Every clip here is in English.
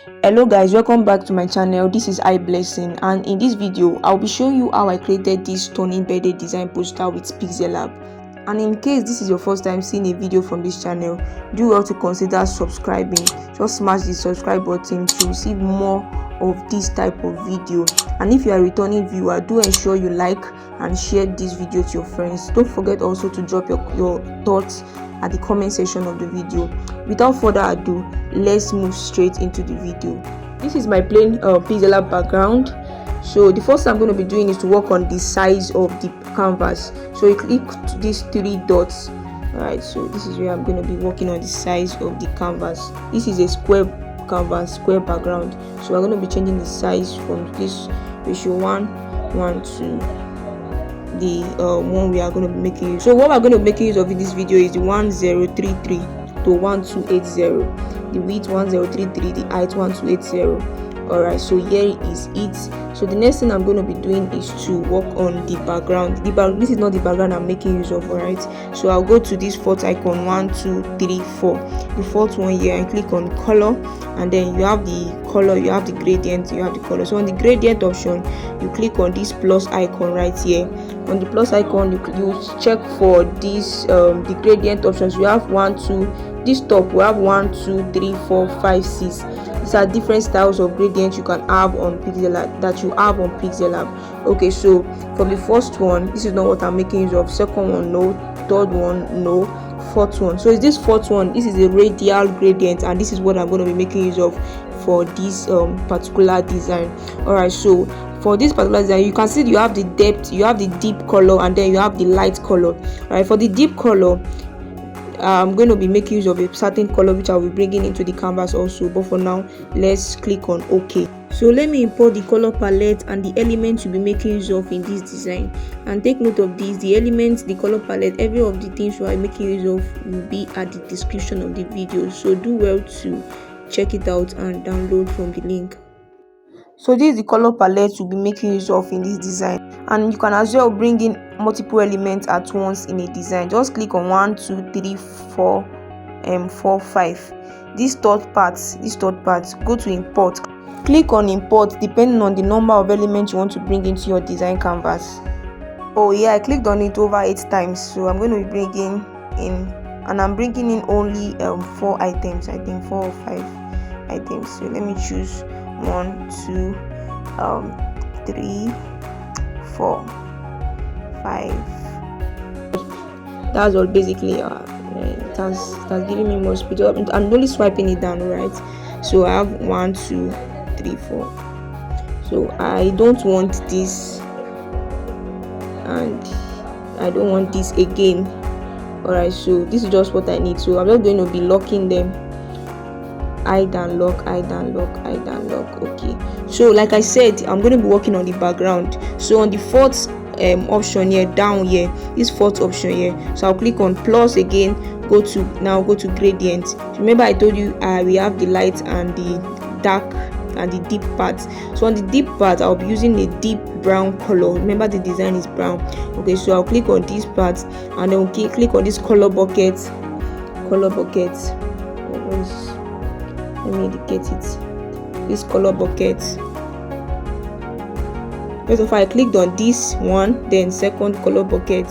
Hello guys, welcome back to my channel. This is iBlessing, and in this video I'll be showing you how I created this stunning birthday design poster with PixelLab. And in case this is your first time seeing a video from this channel, do well to consider subscribing. Just smash the subscribe button to receive more of this type of video. And if you are a returning viewer, do ensure you like and share this video to your friends. Don't forget also to drop your thoughts at the comment section of the video. Without further ado, let's move straight into the video. This is my plain PixelLab background. So the first thing I'm going to be doing is to work on the size of the canvas. So you click these three dots. Alright, so this is where I'm going to be working on the size of the canvas. This is a square canvas, square background. So we're going to be changing the size from this ratio 1:1 to the one we are going to be making use. So what we're going to be making use of in this video is the 1033 to 1280, the width 1033, the height 1280. Alright, so here is it. So the next thing I'm going to be doing is to work on the background. This is not the background I'm making use of. Alright, so I'll go to this fourth icon, 1 2 3 4, the fourth one here, and click on color, and then you have the color, you have the gradient, you have the color. So on the gradient option, you click on this plus icon right here. On the plus icon, you check for this the gradient options. You have 1 2, this top we have 1 2 3 4 5 6. These are different styles of gradient you can have on PixelLab. Okay, so for the first one, this is not what I'm making use of. Second one, no. Third one, no. Fourth one, so is this fourth one, this is a radial gradient, and this is what I'm going to be making use of for this particular design. Alright, so for this particular design, you can see you have the depth, you have the deep color, and then you have the light color. Alright, for the deep color, I'm going to be making use of a certain color which I'll be bringing into the canvas also, but for now let's click on OK. So let me import the color palette and the elements you'll be making use of in this design. And take note of this, the elements, the color palette, every of the things you are making use of will be at the description of the video, so do well to check it out and download from the link. So this is the color palette you'll be making use of in this design, and you can as well bring in multiple elements at once in a design. Just click on 1 2 3 4 4 5. This third part, go to import. Click on import depending on the number of elements you want to bring into your design canvas. Oh yeah, I clicked on it over 8 times, so I'm going to be bringing in, and I'm bringing in only 4 items, I think 4 or 5 items. So let me choose 1 2 3 4 5. That's all basically. That's giving me more speed. I'm only swiping it down, right? So I have 1 2 3 4. So I don't want this, and I don't want this again. Alright, so this is just what I need. So I'm just going to be locking them. Hide and lock. Okay, so like I said, I'm going to be working on the background. So on the fourth option here, down here, this fourth option here, so I'll click on plus again, go to gradient. Remember I told you we have the light and the dark and the deep part. So on the deep part, I'll be using a deep brown color. Remember the design is brown. Okay, so I'll click on this part, and then click on this color bucket. Let me indicate it. This color bucket. First of all, I clicked on this one, then second color bucket.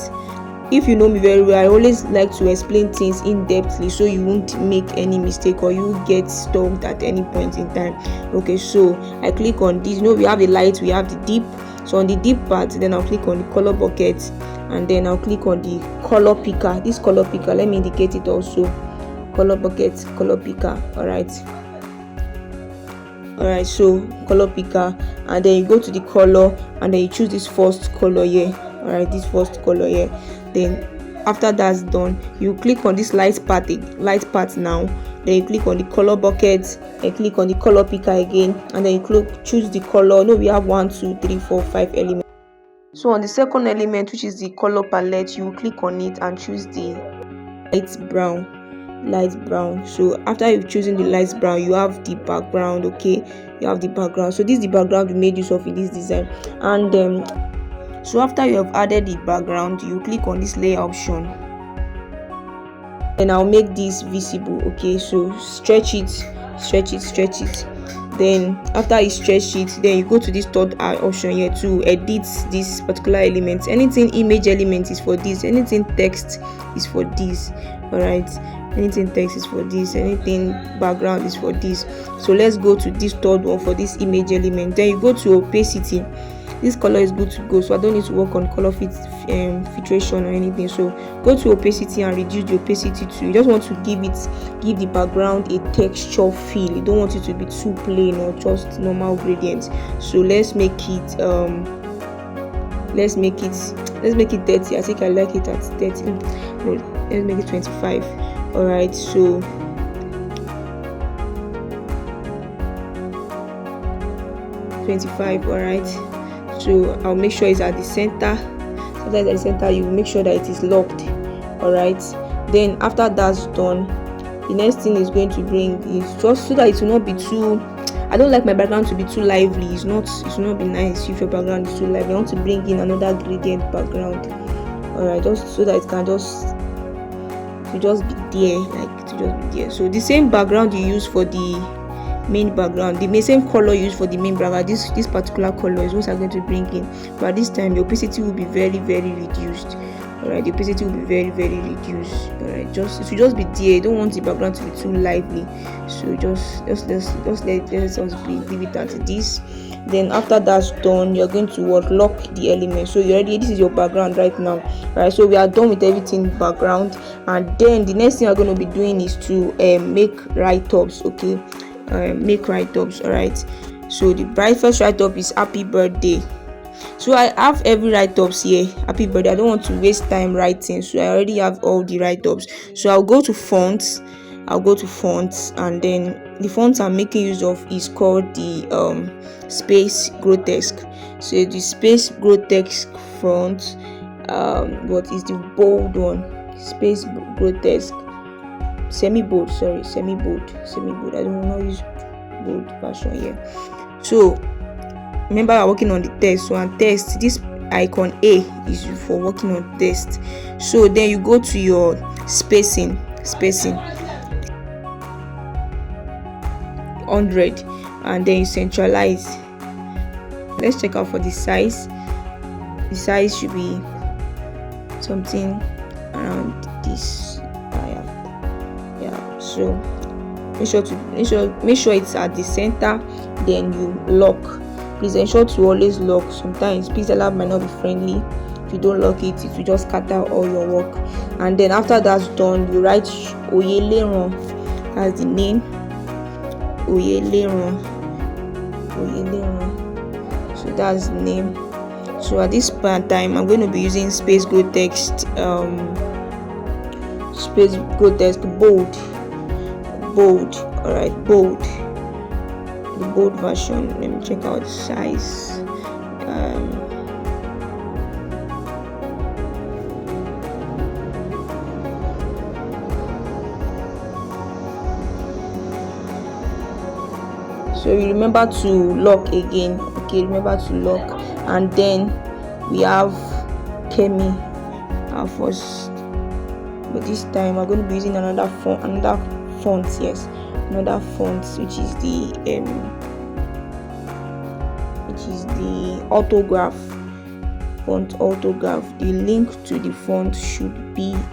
If you know me very well, I always like to explain things in depthly so you won't make any mistake or you get stuck at any point in time. Okay, so I click on this. We have the light, we have the deep. So on the deep part, then I'll click on the color bucket, and then I'll click on the color picker. This color picker, let me indicate it also. Color bucket, color picker. Alright, so color picker, and then you go to the color, and then you choose this first color here. Alright, this first color here. Then after that's done, you click on this light part now. Then you click on the color bucket and click on the color picker again, and then you choose the color. We have 1 2 3 4 5 elements. So on the second element, which is the color palette, you click on it and choose the light brown. So after you've chosen the light brown, you have the background. Okay, you have the background. So this is the background we made use of in this design. And so after you have added the background, you click on this layer option, and I'll make this visible. Okay, so stretch it. Then after you stretch it, then you go to this third option here to edit this particular element. Anything image element is for this, anything text is for this. All right, anything text is for this, anything background is for this. So let's go to this third one for this image element. Then you go to opacity. This color is good to go, so I don't need to work on color filtration or anything. So go to opacity and reduce the opacity to, you just want to give the background a texture feel. You don't want it to be too plain or just normal gradient. So let's make it 30. I think I like it at 30. No, let's make it 25. All right, so all right. So I'll make sure it's at the center. So that at the center, you make sure that it is locked. All right. Then after that's done, the next thing is going to bring is just so that it will not be too. I don't like my background to be too lively. It will not be nice if your background is too lively. I want to bring in another gradient background. All right, just so that it can just be there, So the same background you use for the main background, the same color used for the main background, this particular color is what I'm going to bring in, but this time the opacity will be very reduced. All right, the opacity will be very reduced. All right, it will just be there. You don't want the background to be too lively, so just let's leave it at this. Then after that's done, you're going to lock the element. So this is your background right now. All right, so we are done with everything background, and then the next thing we're going to be doing is to make write-ups. Okay, make write-ups. All right, so the first write-up is happy birthday. So I have every write-ups here. Happy birthday. I don't want to waste time writing, so I already have all the write-ups. So I'll go to fonts, and then the fonts I'm making use of is called the Space Grotesque. So the Space Grotesque font, what is the bold one? Space Grotesque semi-bold. I don't know, use bold version here. So remember, we're working on the text. So on text, this icon A is for working on text. So then you go to your spacing 100, and then you centralize. Let's check out for the size. The size should be something around this. So make sure it's at the center. Then you lock. Please ensure to always lock. Sometimes PixelLab might not be friendly. If you don't lock it, it will just scatter all your work. And then after that's done, you write Oyeleran as the name. Oyeleran. So that's the name. So at this point in time, I'm going to be using Space Grotesque bold. All right, bold. The bold version. Let me check out the size. So you remember to lock again. Okay, remember to lock. And then we have Kemi, our first, but this time we're going to be using another font. Yes, another font, which is the autograph font. The link to the font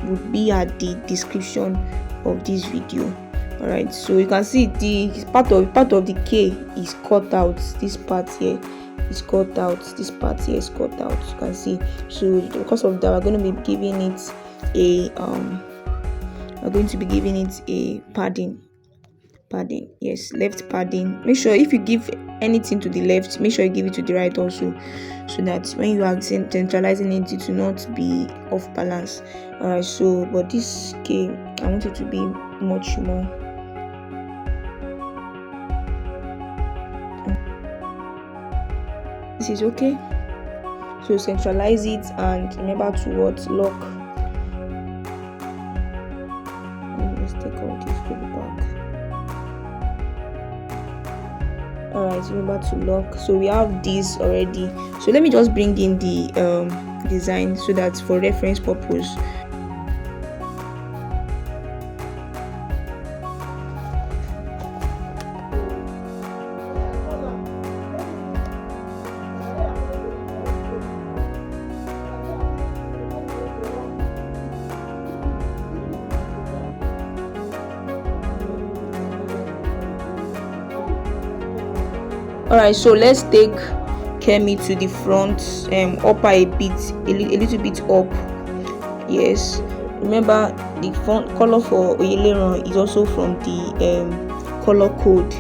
would be at the description of this video. All right, so you can see the part of the K is cut out. This part here is cut out. This part here is cut out. You can see. So because of that, we're going to be giving it a padding. Yes, left padding. Make sure if you give anything to the left, make sure you give it to the right also, so that when you are centralizing it will not be off balance. All right, so but this K, I want it to be much more. This is okay. So centralize it and remember to lock. Let's take all this to the back. Alright, remember to lock. So we have this already. So let me just bring in the design so that for reference purpose. Alright, so let's take Kemi to the front, upper a bit, a little bit up. Yes, remember the font color for Oyeleran is also from the color code.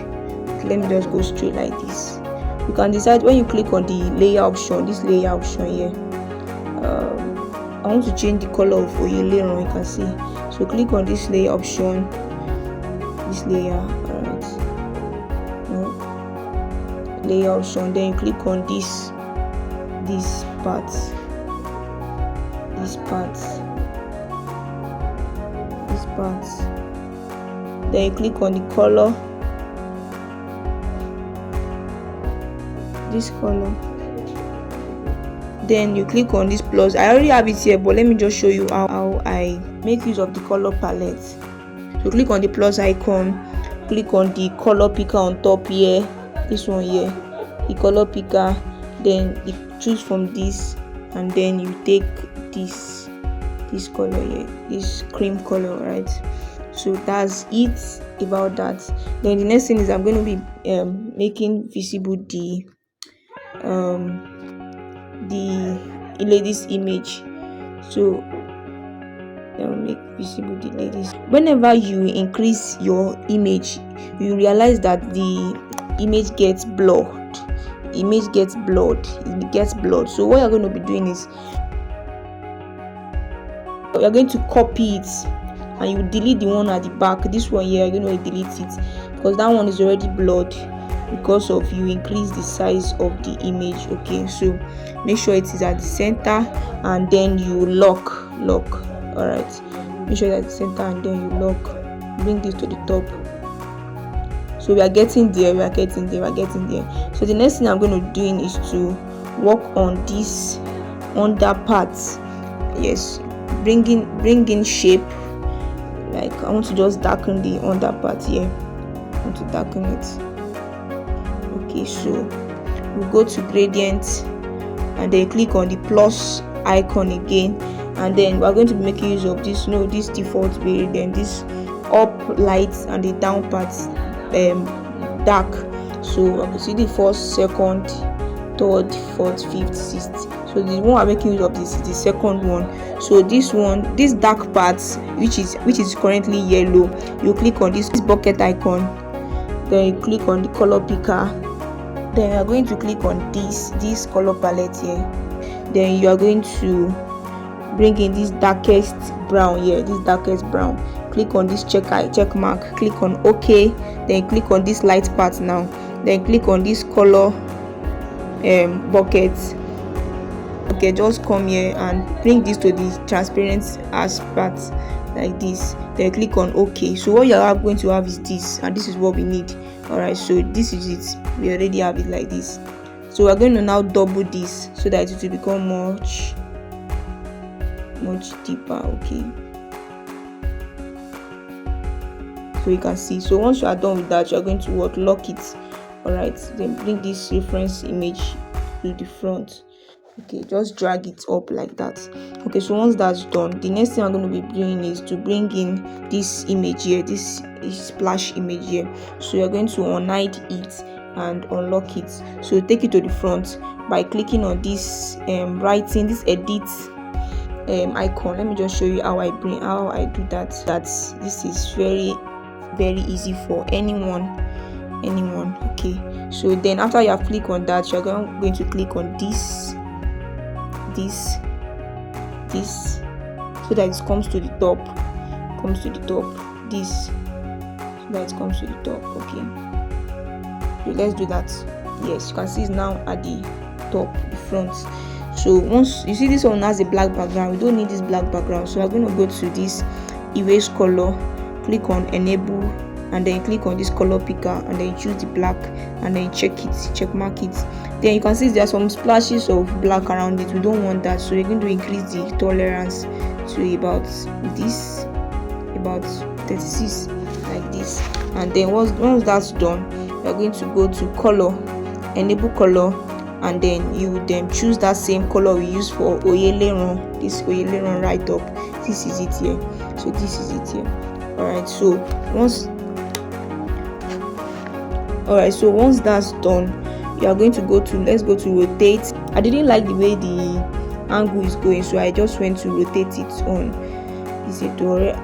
Let me just go straight like this. You can decide when you click on the layer option, this layer option here. I want to change the color of Oyeleran, you can see. So click on this layer option, this layer. Alright, layer option, then you click on this part, then you click on the color, this color, then you click on this plus. I already have it here, but let me just show you how I make use of the color palette. So click on the plus icon, click on the color picker on top here, this one here, the color picker, then you choose from this, and then you take this color here, this cream color, right? So that's it about that. Then the next thing is I'm going to be making visible the lady's image. So make visible the ladies. Whenever you increase your image, you realize that the image gets blurred. It gets blurred. So what you're going to be doing is you're going to copy it and you delete the one at the back. This one here, you're going to delete it because that one is already blurred because of you increase the size of the image. Okay, so make sure it is at the center and then you lock. All right, make sure it's at the center and then you lock. Bring this to the top. So we are getting there. So the next thing I'm going to be doing is to work on this under part. Yes, bring in shape. Like I want to just darken the under part here. I want to darken it. Okay, so we go to gradient and then click on the plus icon again, and then we are going to be making use of this this default gradient, this up light and the down part dark. So I can see the first, second, third, fourth, fifth, sixth. So the one I'm making use of this is the second one. So this dark part, which is currently yellow, you click on this bucket icon, then you click on the color picker, then you are going to click on this color palette here, then you are going to bring in this darkest brown here, click on this check mark, click on OK, then click on this light part now, then click on this color bucket. Okay, just come here and bring this to the transparent aspect like this, then click on OK. So what you are going to have is this, and this is what we need. All right, so this is it. We already have it like this. So we're going to now double this so that it will become much deeper. Okay, so you can see. So once you are done with that, you are going to lock it. All right, then bring this reference image to the front. Okay, just drag it up like that. Okay, so once that's done, the next thing I'm going to be doing is to bring in this image here, this splash image here. So you're going to unhide it and unlock it. So take it to the front by clicking on this writing, this edit icon. Let me just show you how I do that. This is very, very easy for anyone. Okay, so then after you have clicked on that, you're going to click on this so that it comes to the top, this, so that it comes to the top. Okay, so let's do that. Yes, you can see it's now at the top, the front. So once you see this one has a black background, we don't need this black background, so we're going to go to this erase color, click on enable, and then click on this color picker, and then choose the black, and then check mark it. Then you can see there are some splashes of black around it. We don't want that, so we're going to increase the tolerance to about 36 like this. And then once that's done, we're going to go to color, enable color, and then you then choose that same color we use for Oyeleran, this Oyeleran right up. This is it here. So this is it here. Alright, so once that's done, you are going to let's go to rotate. I didn't like the way the angle is going, so I just went to rotate it on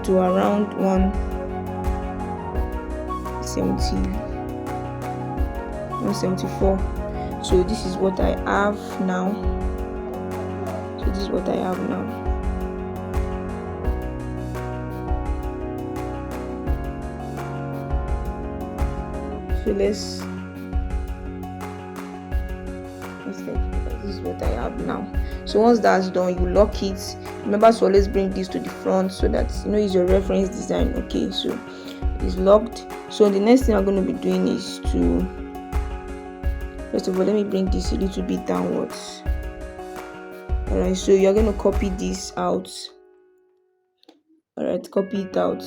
to around 174. So this is what I have now. So this is what I have now. So once that's done, you lock it. Remember to always bring this to the front so that it's your reference design. Okay, so it's locked. So the next thing I'm going to be doing is to, first of all, let me bring this a little bit downwards. Alright, so you're going to copy this out. Alright, copy it out,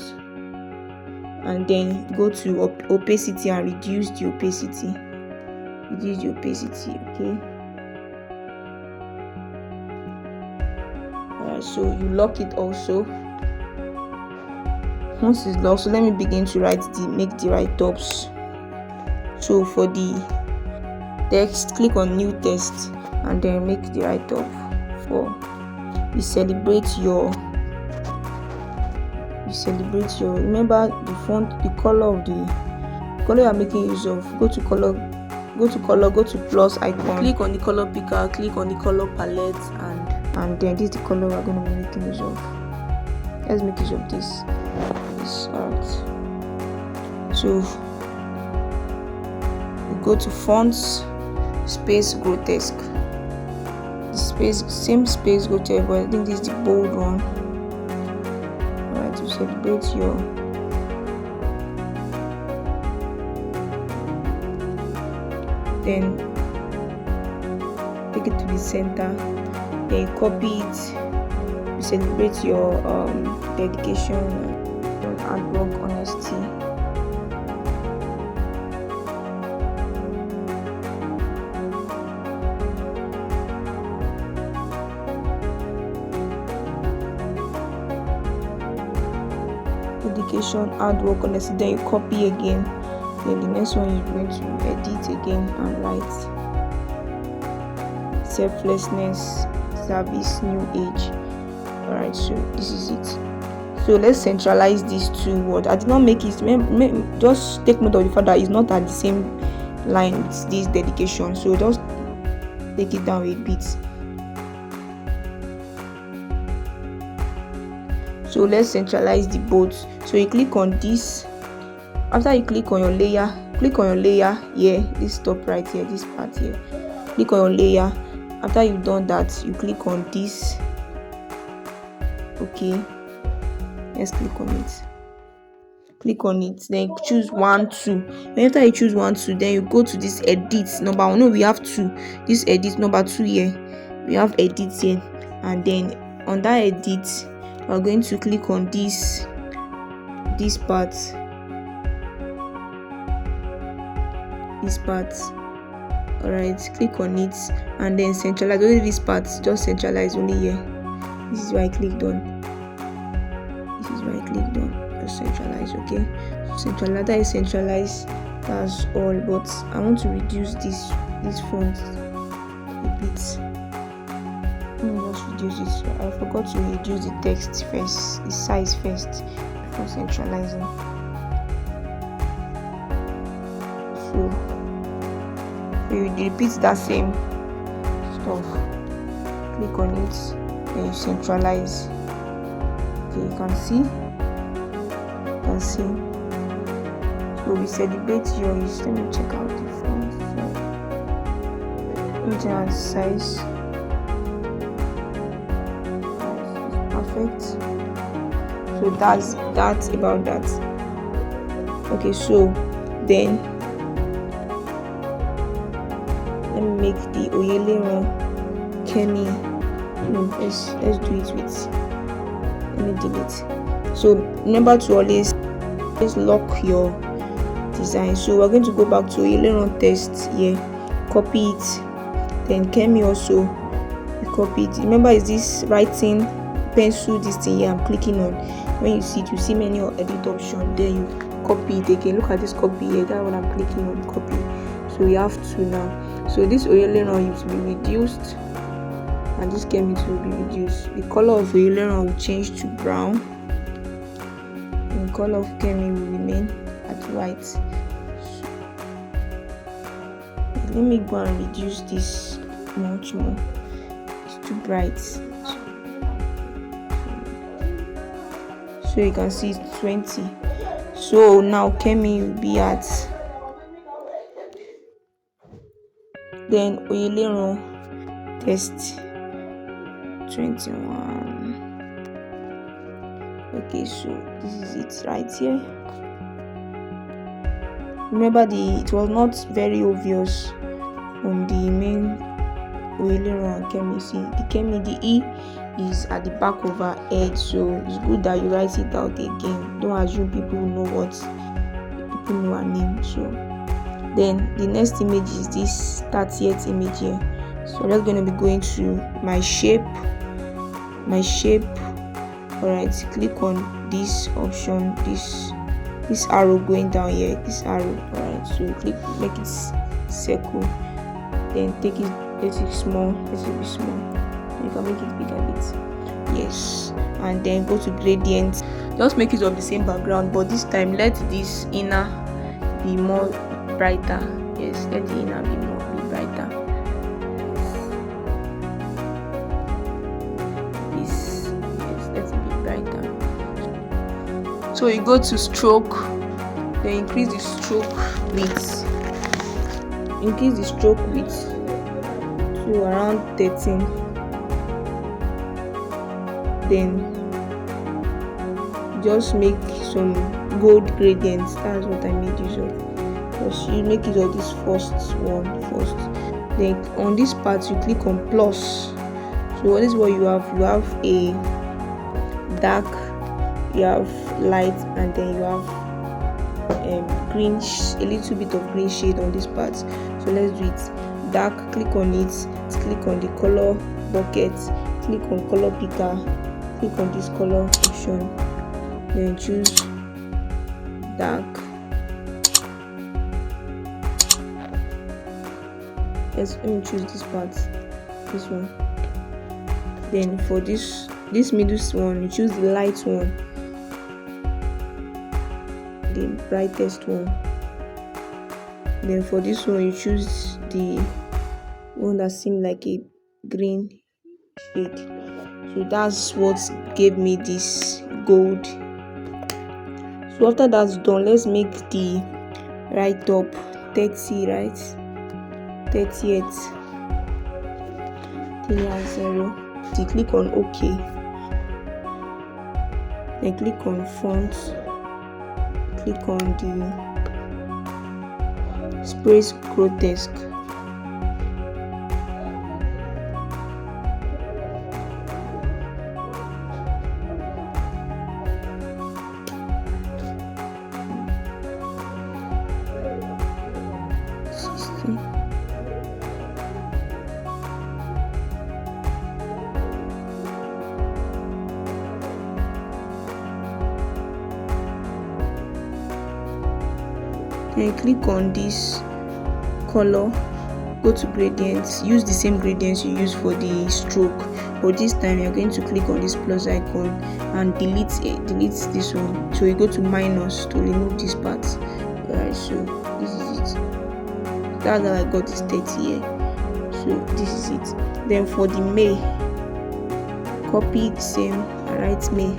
and then go to opacity and reduce the opacity. Okay. Alright, so you lock it also. Once it's locked, so let me begin to make the write-ups. So for the text, click on new text and then make the write-up for you celebrate your remember the font, the color you are making use of. Go to color, go to plus icon, click on the color picker, click on the color palette, and then this is the color we're going to be making use of. Let's make use of this. Alright, so you go to fonts, space grotesque, same space grotesque, but I think this is the bold one. Alright, to celebrate your then take it to the center, then you copy it. You celebrate your dedication and hard work, honesty. Dedication, hard work, honesty. Then you copy again. Then the next one you're going to edit again and write selflessness, service, new age. Alright, so this is it. So let's centralize these two words. I did not make it, just take note of the fact that it's not at the same line with this dedication, so just take it down a bit. So let's centralize the both. So you click on this. After you click on your layer here, this top right here, this part here, click on your layer. After you've done that, you click on this. Okay, let's click on it, then choose 1, 2. After you choose 1, 2, then you go to this edit number 1. No, we have 2. This edit number 2 here, we have edit here, and then on that edit we're going to click on this part. Alright, click on it and then centralize. Only this part, just centralize only here. This is where I clicked on. Just centralize. Okay, centralize. That is centralized. That's all. But I want to reduce this font a bit. Let me just reduce it. I forgot to reduce the text first, the size first before centralizing. So you repeat that same stuff. Click on it, then you centralize. Okay, you can see. So we celebrate yours. Let me check out the font. Let me size. Perfect. So that's about that. Okay, so then let me make the Oyeleran Kemi. No, let's do it with. Let me delete. So remember to always lock your design. So we're going to go back to Oyeleran text here, copy it, then Kemi also you copy it. Remember, is this writing pencil, this thing here I'm clicking on? When you see it, you see many edit options, then you copy it again. Look at this copy here, that's what I'm clicking on, copy. So we have to now So this Oyelero is to be reduced, and this Kemi will be reduced. The color of Oyelero will change to brown, and the color of Kemi will remain at white. So let me go and reduce this much more. It's too bright. So you can see it's 20. So now Kemi will be at, then Oyelero test 21. Okay, so this is it right here. Remember, it was not very obvious from the main Oyelero and Kemi. See, the Kemi, the E is at the back of her head, so it's good that you write it out again. Don't assume people know her name. So then the next image is this 30th image here. So I'm just going to be going to my shape. Alright, click on this option, this arrow going down here, this arrow. Alright, so make it circle, then take it, let it be small. You can make it bigger a bit. Yes, and then go to gradient. Just make it of the same background, but this time let this inner be more brighter. Yes, let the inner be brighter. Yes, let it be brighter. So you go to stroke, then increase the stroke width. Increase the stroke width to around 13. Then just make some gold gradients. That's what I made use of. Just you make use of this first one first. Then on this part you click on plus. So this is what you have. You have a dark, you have light, and then you have green, a little bit of green shade on this part. So let's do it. Dark, click on it, click on the color bucket, click on color picker, click on this color option, then choose dark. Let me choose this part, this one. Then for this middle one, you choose the light one, the brightest one. Then for this one, you choose the one that seemed like a green shade. So that's what gave me this gold. So after that's done, let's make the right top 30, right? 30th 300. You click on OK. Then click on font. Click on the Space Grotesque. Then click on this color, go to gradients, use the same gradients you use for the stroke, but this time you're going to click on this plus icon and delete this one. So you go to minus to remove this part. Alright, so this is it. That's how I got this 30 here. So this is it. Then for the May, copy the same and write May.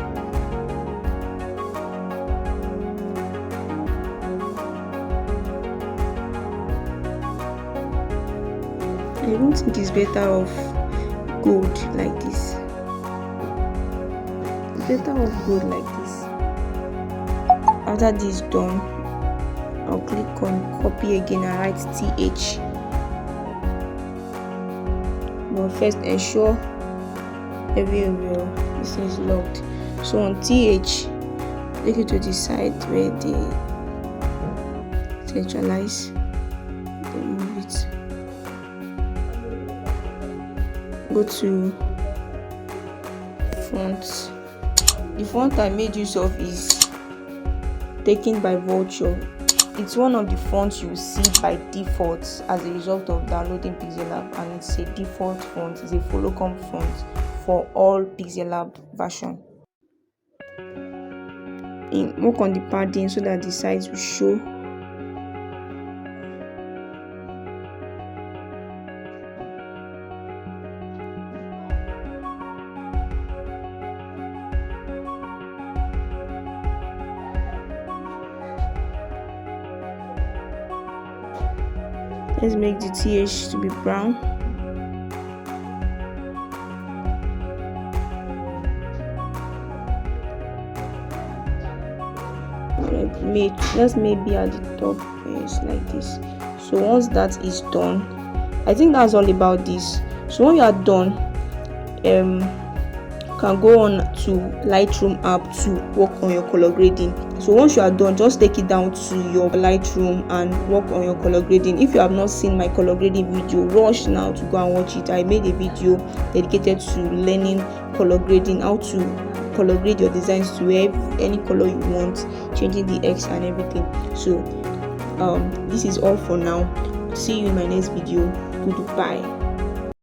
I don't think it's better off gold like this. It's better off gold like this. After this done, I'll click on copy again and write TH. But first ensure every of your this is locked. So on TH, take it to the side where they centralize. Then move it. Go to font. The font I made use of is taken by Vulture. It's one of the fonts you see by default as a result of downloading PixelLab, and it's a default font. It's a follow-come font for all PixelLab version. Work on the padding so that the sides will show. Let's make the TH to be brown. Let's maybe at the top, yes, like this. So once that is done, I think that's all about this. So when you are done, you can go on to Lightroom app to work on your color grading. So once you are done, just take it down to your Lightroom and work on your color grading. If you have not seen my color grading video, rush now to go and watch it. I made a video dedicated to learning color grading, how to color grade your designs to any color you want, changing the X and everything. So this is all for now. See you in my next video. Goodbye.